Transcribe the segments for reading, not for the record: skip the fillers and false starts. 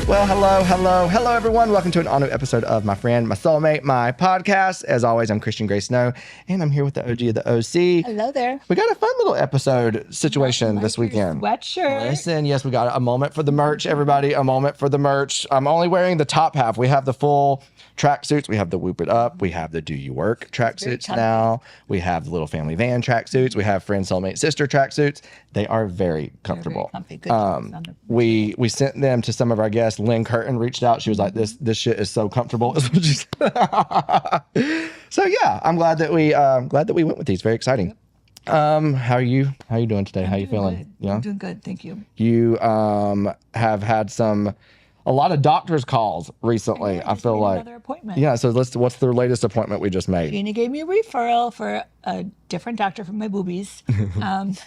Well, hello, everyone. Welcome to an all-new episode of My Friend, My Soulmate, My Podcast. As always, I'm Christian Gray Snow, and I'm here with the OG of the OC. Hello there. We got a fun little episode situation this weekend. Sweatshirt. Listen, yes, we got a moment for the merch, everybody. A moment for the merch. I'm only wearing the top half. We have the full tracksuits. We have the Whoop It Up. We have the Do You Work tracksuits now. We have the Little Family Van tracksuits. We have Friend, Soulmate, Sister tracksuits. They are very comfortable. Very comfy. Good We sent them to some of our guests. Lynn Curtin reached out. She was like, "This shit is so comfortable." So yeah, I'm glad that we went with these. Very exciting. How are you doing today? How are you feeling? Good. Yeah, I'm doing good, thank you. You have had a lot of doctor's calls recently. I feel like another appointment. Yeah. So what's the latest appointment we just made? Gina gave me a referral for a different doctor for my boobies.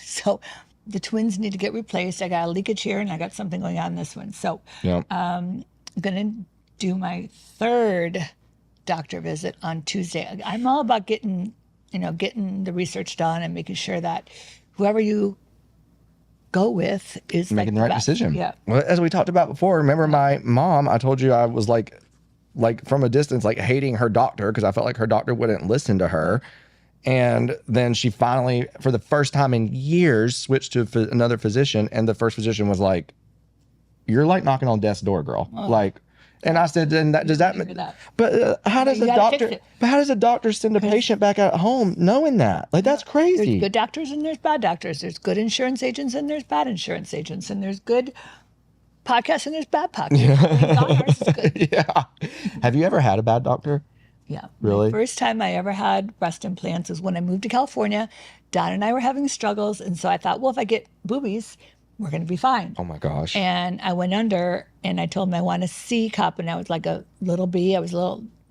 So the twins need to get replaced. I got a leakage here, and I got something going on in this one. So Yeah. I'm gonna do my third doctor visit on Tuesday. I'm all about getting the research done and making sure that whoever you go with is Making the right decision. Yeah. Well, as we talked about before, remember my mom, I told you I was like from a distance, like hating her doctor because I felt like her doctor wouldn't listen to her. And then she finally, for the first time in years, switched to another physician. And the first physician was like, "You're like knocking on death's door, girl." Oh. Like, and I said, "Then does that mean?" But how does a doctor? But how does a doctor send a patient back at home knowing that? Like, that's crazy. There's good doctors and there's bad doctors. There's good insurance agents and there's bad insurance agents. And there's good podcasts and there's bad podcasts. Ours is good. Yeah. Have you ever had a bad doctor? Yeah. Really? The first time I ever had breast implants was when I moved to California. Don and I were having struggles. And so I thought, well, if I get boobies, we're going to be fine. Oh my gosh. And I went under and I told him I want a C cup. And I was like a little B. I was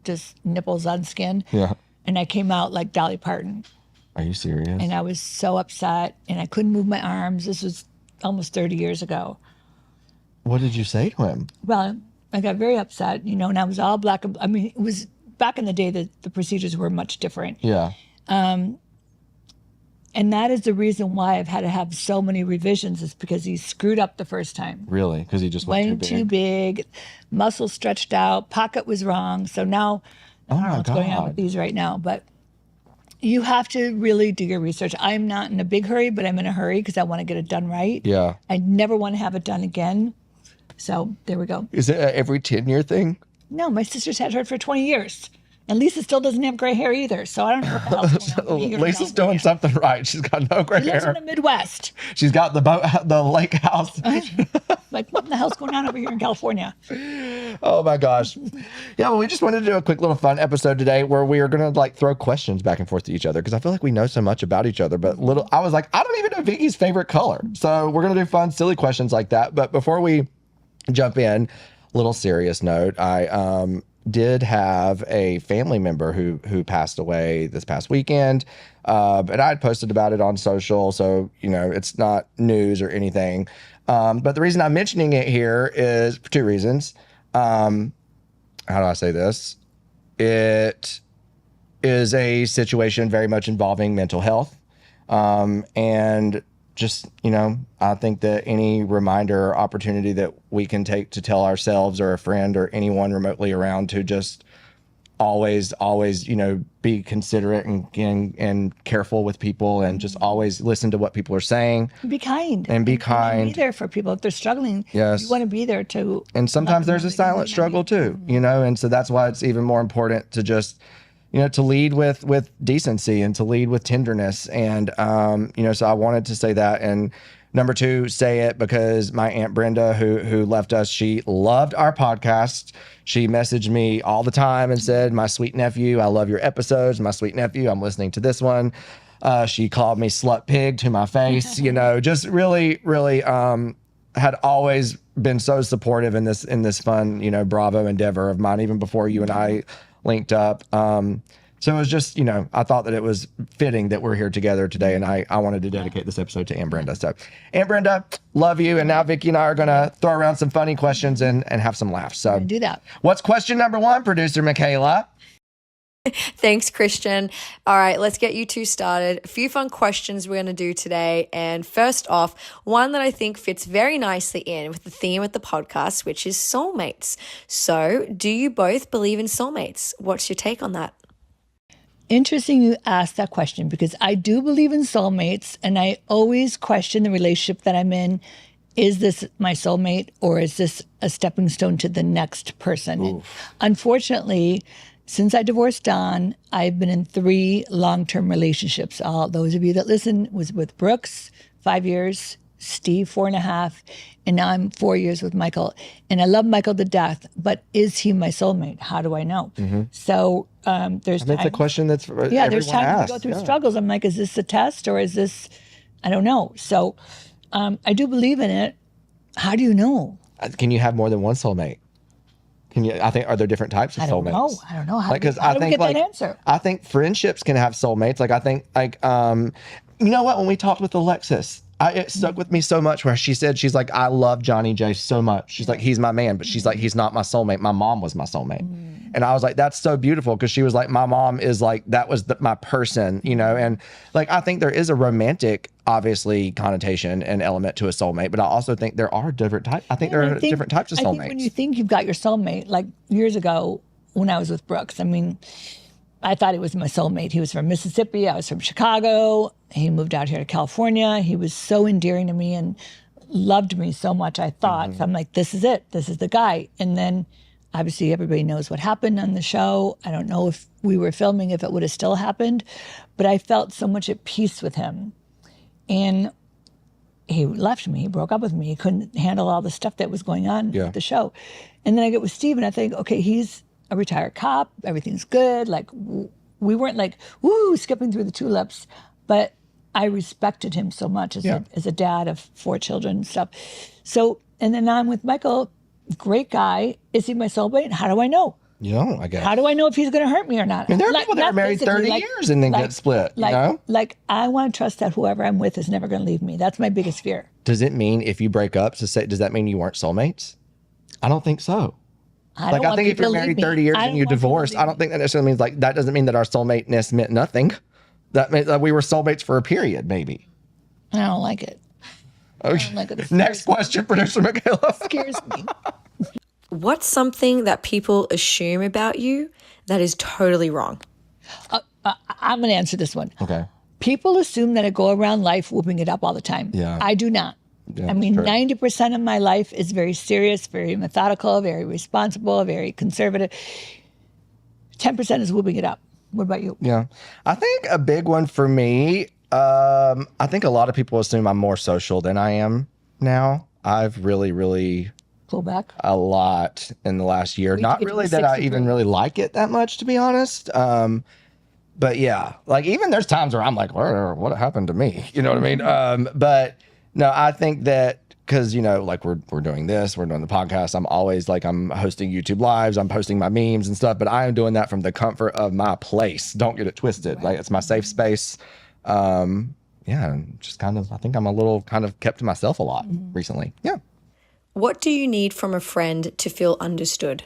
just nipples on skin. Yeah. And I came out like Dolly Parton. Are you serious? And I was so upset and I couldn't move my arms. This was almost 30 years ago. What did you say to him? Well, I got very upset, and I was all black. I mean, it was back in the day that the procedures were much different. Yeah. And that is the reason why I've had to have so many revisions, is because he screwed up the first time. Really? Because he just went Too big, muscles stretched out, pocket was wrong. So now, I don't know what's going on with these right now, but you have to really do your research. I'm not in a big hurry, but I'm in a hurry because I want to get it done right. Yeah. I never want to have it done again. So there we go. Is it every 10-year thing? No, my sister's had hers for 20 years. And Lisa still doesn't have gray hair either. So I don't know what the hell's going on. Lisa's doing something right. She's got no gray She lives hair. in the Midwest. She's got the lake house. Like, what in the hell's going on over here in California? Oh my gosh. Yeah, well, we just wanted to do a quick little fun episode today where we are going to throw questions back and forth to each other because I feel like we know so much about each other. But I was like, I don't even know Vicky's favorite color. So we're going to do fun, silly questions like that. But before we jump in, little serious note, I did have a family member who passed away this past weekend. And I had posted about it on social, so it's not news or anything. But the reason I'm mentioning it here is for two reasons. How do I say this? It is a situation very much involving mental health. And just, I think that any reminder or opportunity that we can take to tell ourselves or a friend or anyone remotely around to just always, be considerate and careful with people and just always listen to what people are saying. Be kind. And be kind. Be there for people. If they're struggling, yes, you want to be there to. And sometimes there's a silent struggle too, and so that's why it's even more important to just, to lead with decency and to lead with tenderness. And, so I wanted to say that. And number two, say it because my Aunt Brenda, who left us, she loved our podcast. She messaged me all the time and said, "My sweet nephew, I love your episodes. My sweet nephew, I'm listening to this one." She called me slut pig to my face, just really, really, had always been so supportive in this fun, Bravo endeavor of mine, even before you and I linked up. So it was just, I thought that it was fitting that we're here together today, and I wanted to dedicate this episode to Aunt Brenda. So, Aunt Brenda, love you. And now Vicky and I are going to throw around some funny questions and have some laughs. So do that. What's question number one, producer Michaela? Thanks, Christian. All right, let's get you two started. A few fun questions we're going to do today. And first off, one that I think fits very nicely in with the theme of the podcast, which is soulmates. So, do you both believe in soulmates? What's your take on that? Interesting you asked that question because I do believe in soulmates, and I always question the relationship that I'm in. Is this my soulmate, or is this a stepping stone to the next person? And unfortunately, since I divorced Don, I've been in 3 long-term relationships. All those of you that listen was with Brooks, 5 years, Steve, 4.5, and now I'm 4 years with Michael. And I love Michael to death, but is he my soulmate? How do I know? So there's I mean, it's a question that's there's times we go through struggles. I'm like, is this a test or is this? I don't know. So I do believe in it. How do you know? Can you have more than one soulmate? I think, are there different types of soulmates? I don't know. How, Because how do we get that answer? I think friendships can have soulmates. Like I think, you know what? When we talked with Alexis, it stuck with me so much. Where she said, she's like, I love Johnny J so much. She's like, he's my man, but she's like, he's not my soulmate. My mom was my soulmate, and I was like, that's so beautiful because she was like, my mom is like, that was my person, you know. And like, I think there is a romantic, obviously, connotation and element to a soulmate, but I also think there are different types. I think there are different types of soulmates. I think when you think you've got your soulmate, like years ago when I was with Brooks, I mean, I thought he was my soulmate. He was from Mississippi. I was from Chicago. He moved out here to California. He was so endearing to me and loved me so much, I thought. So I'm like, this is it. This is the guy. And then obviously everybody knows what happened on the show. I don't know if we were filming, if it would have still happened, but I felt so much at peace with him. And he left me. He broke up with me. He couldn't handle all the stuff that was going on with the show. And then I get with Steve and I think, okay, he's a retired cop. Everything's good. Like, we weren't like, woo, skipping through the tulips, but I respected him so much as a dad of 4 children and stuff. So, and then I'm with Michael, great guy. Is he my soulmate? How do I know? I guess. How do I know if he's going to hurt me or not? I mean, there are people that are married 30 years and then get split, you know? Like, I want to trust that whoever I'm with is never going to leave me. That's my biggest fear. Does it mean if you break up, does that mean you weren't soulmates? I don't think so. I think if you're married 30 years and you divorced, I don't think that necessarily means like, that doesn't mean that our soulmateness meant nothing. That meant that we were soulmates for a period, maybe. I don't like it. Okay. Next question, producer Michaela. Scares me. What's something that people assume about you that is totally wrong? I'm going to answer this one. Okay. People assume that I go around life whooping it up all the time. Yeah. I do not. Yeah, I mean, 90% of my life is very serious, very methodical, very responsible, very conservative. 10% is whooping it up. What about you? Yeah. I think a big one for me, I think a lot of people assume I'm more social than I am now. I've really pull back a lot in the last year. Not really that I even really like it that much, to be honest. But yeah, like even there's times where I'm like, what happened to me? You know what I mean? But no, I think that because, you know, like we're doing this, we're doing the podcast. I'm always like, I'm hosting YouTube lives, I'm posting my memes and stuff, but I am doing that from the comfort of my place. Don't get it twisted. Like it's my safe space. Just kind of, I think I'm a little kind of kept to myself a lot recently. Yeah. What do you need from a friend to feel understood?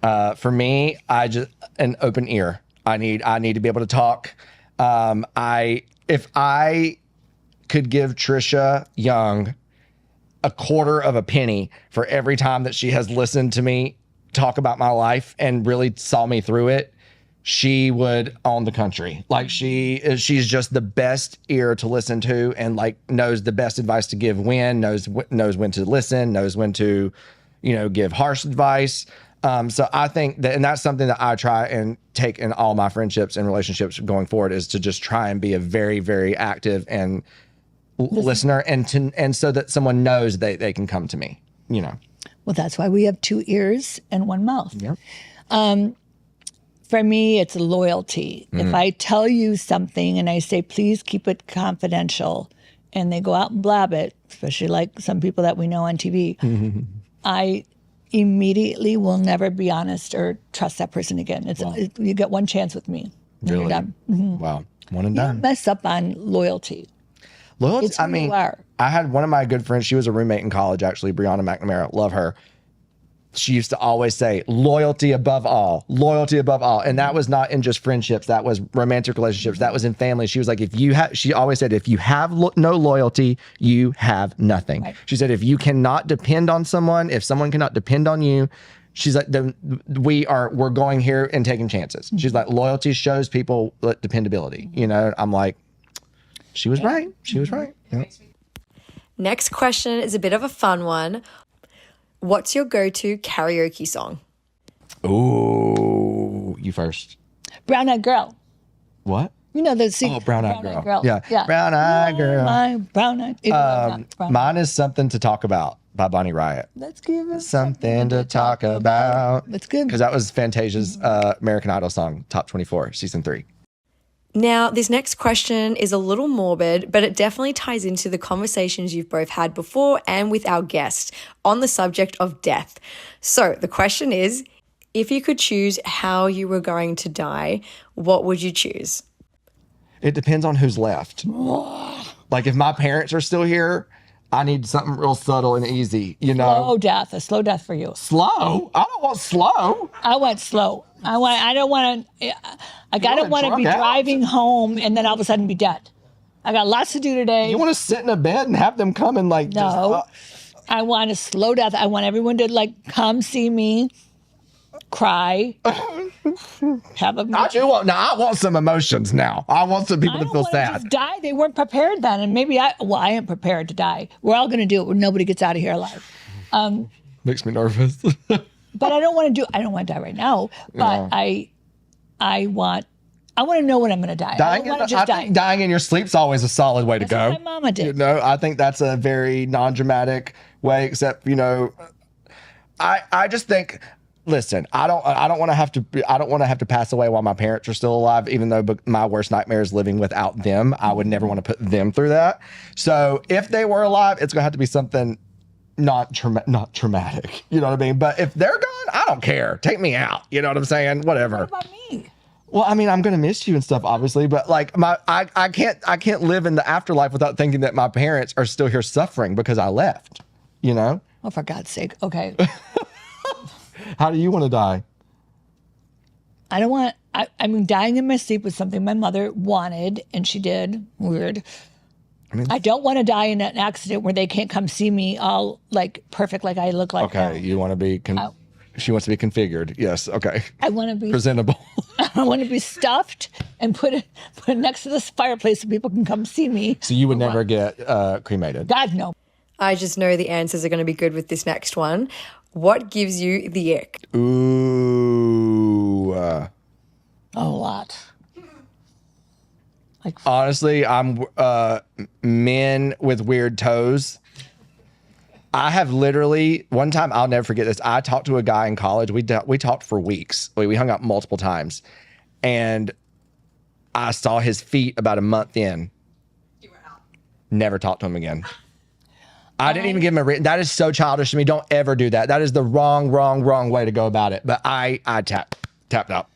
For me, an open ear. I need to be able to talk. If I could give Trisha Young a quarter of a penny for every time that she has listened to me talk about my life and really saw me through it, she would own the country. Like she's just the best ear to listen to and like knows the best advice to give knows when to listen, knows when to, you know, give harsh advice. So I think that, and that's something that I try and take in all my friendships and relationships going forward, is to just try and be a very, very active and listener, and so that someone knows they can come to me, you know. Well, that's why we have 2 ears and 1 mouth. Yep. For me, it's loyalty. If I tell you something and I say, please keep it confidential, and they go out and blab it, especially like some people that we know on TV, I immediately will never be honest or trust that person again. You get 1 chance with me. Really? You're done. Wow. One and done. You mess up on loyalty. Loyalty, I mean, I had one of my good friends, she was a roommate in college, actually, Brianna McNamara, love her. she used to always say loyalty above all, loyalty above all. And that was not in just friendships. That was romantic relationships. That was in family. She was like, she always said, if you have no loyalty, you have nothing. Right. She said, if you cannot depend on someone, if someone cannot depend on you, she's like, we're going here and taking chances. Mm-hmm. She's like, loyalty shows people dependability. You know, I'm like, she was right. She was right. Yeah. Next question is a bit of a fun one. What's your go-to karaoke song? Ooh, you first. Brown Eyed Girl. What? You know the Brown Eyed Girl. Yeah. Brown Eyed Girl. My brown eyed. Mine is Something to Talk About by Bonnie Raitt. Let's give us something to talk about. That's good. Because that was Fantasia's American Idol song, Top 24, season 3. Now, this next question is a little morbid, but it definitely ties into the conversations you've both had before and with our guest on the subject of death. So the question is, if you could choose how you were going to die, what would you choose? It depends on who's left. Like if my parents are still here, I need something real subtle and easy, you know? A slow death for you. Slow? I don't want slow. I want slow. I don't want to, I don't want to be driving home and then all of a sudden be dead. I got lots to do today. You want to sit in a bed and have them come and like, no, I want a slow death. I want everyone to like come see me, cry, have a. I want some emotions now. I want some people to feel sad. Just die. They weren't prepared then, and maybe I am prepared to die. We're all going to do it when nobody gets out of here alive. Makes me nervous. But I don't want to die right now. But yeah. I want to know when I'm going to die. I think dying in your sleep's always a solid way to go. That's what my mama did. You know, I think that's a very non-dramatic way. Except, you know, I just think. Listen, I don't want to have to pass away while my parents are still alive, even though my worst nightmare is living without them. I would never want to put them through that. So if they were alive, it's going to have to be something not traumatic. You know what I mean? But if they're gone, I don't care. Take me out. You know what I'm saying? Whatever. What about me? Well, I mean, I'm going to miss you and stuff, obviously, but like I can't live in the afterlife without thinking that my parents are still here suffering because I left, you know? Oh, for God's sake. Okay. How do you want to die? I don't want, I mean, dying in my sleep was something my mother wanted, and she did. Weird. I don't want to die in an accident where they can't come see me all like perfect, like I look like. Okay, you want to be, she wants to be configured. Yes, okay. I want to be. Presentable. I want to be stuffed and put it next to this fireplace so people can come see me. So you would never get cremated? God, no. I just know the answers are going to be good with this next one. What gives you the ick? Ooh. A lot. Like honestly, I'm men with weird toes. I have literally one time, I'll never forget this. I talked to a guy in college. We talked for weeks. We hung out multiple times, and I saw his feet about a month in. You were out. Never talked to him again. I didn't even give him a written. That is so childish to me. Don't ever do that. That is the wrong way to go about it. But I tapped out.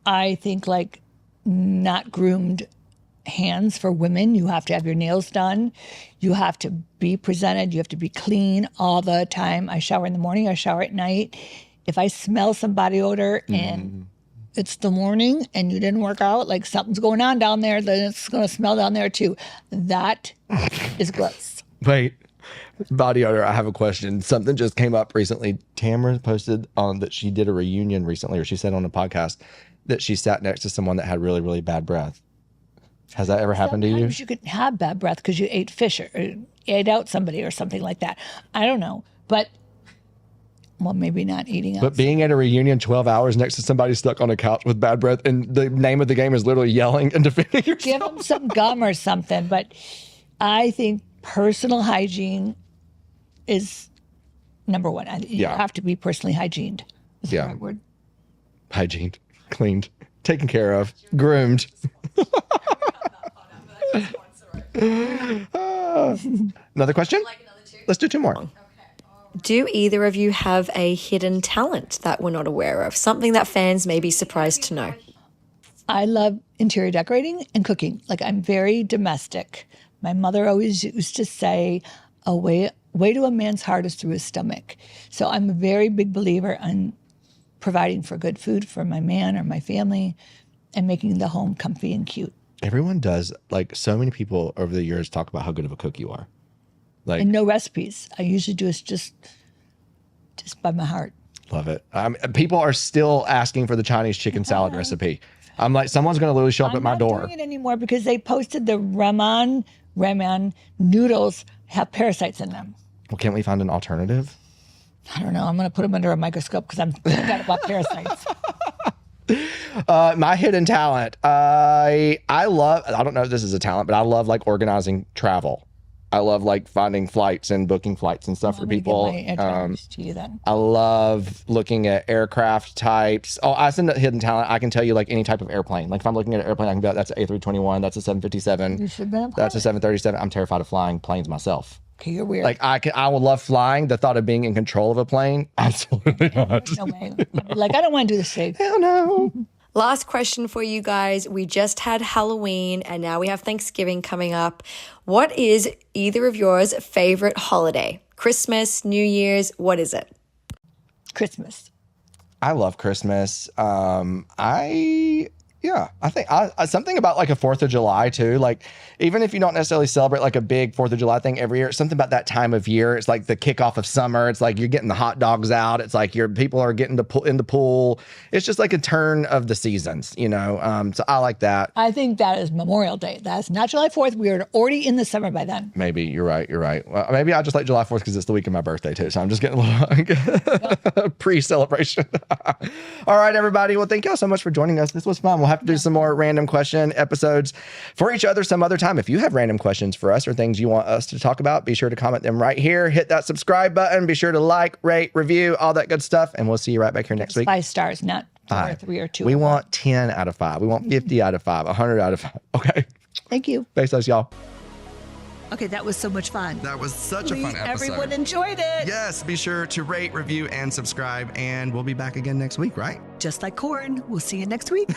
I think like not groomed hands for women. You have to have your nails done. You have to be presented. You have to be clean all the time. I shower in the morning. I shower at night. If I smell some body odor and it's the morning and you didn't work out, like something's going on down there, then it's going to smell down there too. That is gross. Wait, body odor. I have a question. Something just came up recently. Tamara posted on that she did a reunion recently, or she said on a podcast that she sat next to someone that had really, really bad breath. Has that ever happened to you? Sometimes you could have bad breath because you ate fish or ate out somebody or something like that. I don't know, but well, maybe not eating out. But being at a reunion 12 hours next to somebody stuck on a couch with bad breath, and the name of the game is literally yelling and defending yourself. Give them some gum or something. But I think personal hygiene is number one. You have to be personally hygiened. Is the right word? Hygiene, cleaned, taken care of, groomed. Another question? Let's do 2 more. Do either of you have a hidden talent that we're not aware of? Something that fans may be surprised to know? I love interior decorating and cooking. Like I'm very domestic. My mother always used to say, a way to a man's heart is through his stomach. So I'm a very big believer in providing for good food for my man or my family and making the home comfy and cute. Everyone does. Like, so many people over the years talk about how good of a cook you are. Like, And no recipes. I usually do it just by my heart. love it. People are still asking for the Chinese chicken salad recipe. I'm like, someone's going to literally show up at my door. I'm not doing it anymore because they posted the ramen noodles have parasites in them. Well, can't we find an alternative? I don't know. I'm going to put them under a microscope because I'm thinking about parasites. My hidden talent. I don't know if this is a talent, but I love like organizing travel. I love like finding flights and booking flights and stuff for people. I'm gonna give my address to you then. I love looking at aircraft types. Oh, I send a hidden talent. I can tell you like any type of airplane. Like if I'm looking at an airplane, I can be like, that's an A321, that's a 757, You should have been a that's a pilot. 737. I'm terrified of flying planes myself. Okay, you're weird. Like I would love flying. The thought of being in control of a plane, absolutely not. No way. Like, I don't want to do this thing. Hell no. Last question for you guys. We just had Halloween and now we have Thanksgiving coming up. What is either of yours favorite holiday? Christmas, New Year's, what is it? Christmas. I love Christmas. I think something about like a 4th of July too. Like even if you don't necessarily celebrate like a big 4th of July thing every year, something about that time of year. It's like the kickoff of summer. It's like you're getting the hot dogs out. It's like people are getting to in the pool. It's just like a turn of the seasons, you know? So I like that. I think that is Memorial Day. That's not July 4th. We are already in the summer by then. Maybe you're right. Well, maybe I just like July 4th because it's the week of my birthday too. So I'm just getting a little pre-celebration. All right, everybody. Well, thank y'all so much for joining us. This was fun. We'll have to do some more random question episodes for each other some other time. If you have random questions for us or things you want us to talk about, be sure to comment them right here. Hit that subscribe button. Be sure to like, rate, review, all that good stuff. And we'll see you right back here next week. 5 stars, not 4 or 3 or 2. We want 10 out of 5. We want 50 out of 5, 100 out of 5. Okay. Thank you. Thanks, y'all. Okay, that was so much fun. That was such a fun episode. Everyone enjoyed it. Yes, be sure to rate, review, and subscribe. And we'll be back again next week, right? Just like corn. We'll see you next week.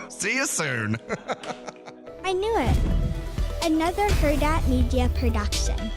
See you soon. I knew it. Another Hurrdat Media production.